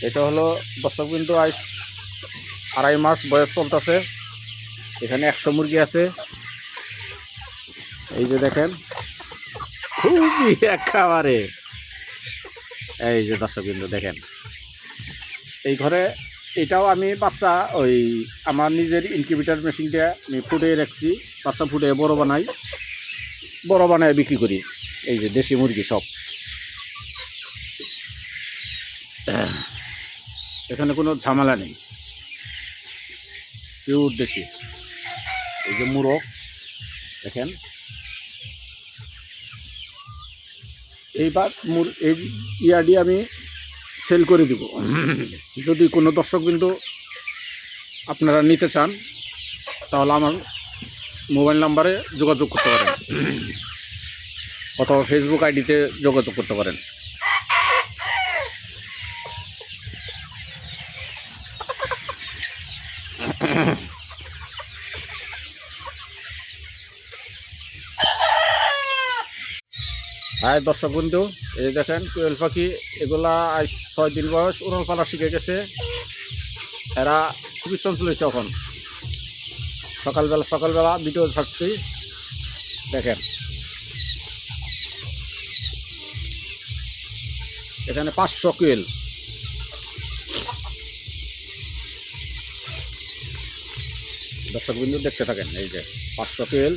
এটা হলো দর্শকবিন্দু, আজ 2.5 মাস বয়স চলতেছে। এখানে 100 মুরগি আছে। এই যে দেখেন, খুবই একেবারে, এই যে দর্শকবিন্দু দেখেন, এই ঘরে এটাও আমি বাচ্চা ওই আমার নিজের ইনকিউবেটর মেশিন দিয়ে আমি ফুটিয়ে রাখছি। বাচ্চা ফুটিয়ে বড় বানায় বিক্রি করি। এই যে দেশি মুরগি সব, এখানে কোনো ঝামেলা নেই, পিওর দেশি। এই যে মুরগ দেখেন, এইবার এই ইয়ার্ডি আমি সেল করে দিব। যদি কোনো দর্শকবিন্দু আপনারা নিতে চান তাহলে আমার মোবাইল নাম্বারে যোগাযোগ করতে পারেন, অথবা ফেসবুক আইডিতে যোগাযোগ করতে পারেন। হ্যাঁ দর্শকবন্ধু, এই দেখেন কোয়েল পাখি, এগুলা আজ 6 দিন বয়স, উড়াল পালা শিখে গেছে। এরা খুবই চঞ্চল হয়েছে। এখন সকালবেলা ভিডিও ছাড়ছি, দেখেন এখানে 500 কোয়েল। দর্শকবন্ধু দেখতে থাকেন, এই যে 500 কোয়েল।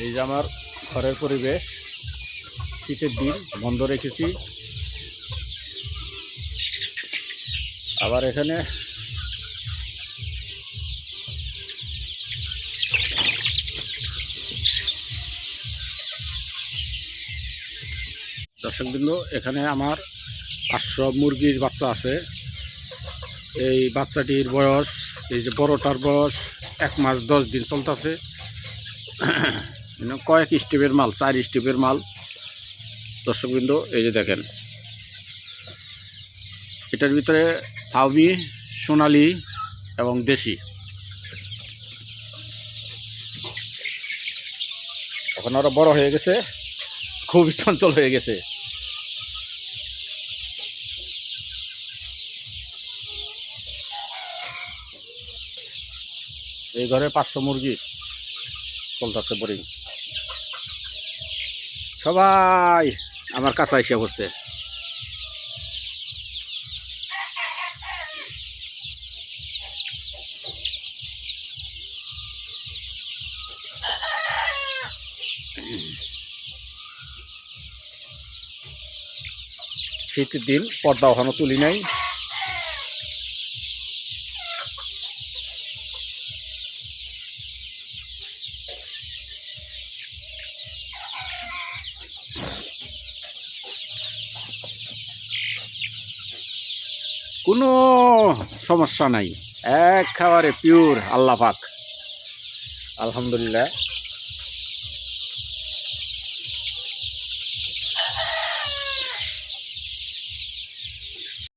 এই যে আমার ঘরের পরিবেশ, শীতের দিন বন্ধ রেখেছি। আবার এখানে দর্শকবৃন্দ, এখানে আমার 500 মুরগির বাচ্চা আছে। এই বাচ্চাটির বয়স, এই যে বড়টার বয়স 1 মাস 10 দিন চলতেছে। কয়েক স্টেপের মাল, 4 স্টেপের মাল। দর্শকবৃন্দ এই যে দেখেন, এটার ভিতরে ফাউমি, সোনালি এবং দেশি। এখন ওরা বড় হয়ে গেছে, খুবই চঞ্চল হয়ে গেছে। এই ঘরে 500 মুরগি চলতেছে বোরিং। সবাই আমার কাছে এসে পড়ছে। শীতের দিন পর্দা ওখানে তুলি নাই। কোনো সমস্যা নাই, একেবারে পিওর। আল্লাহ পাক, আলহামদুলিল্লাহ।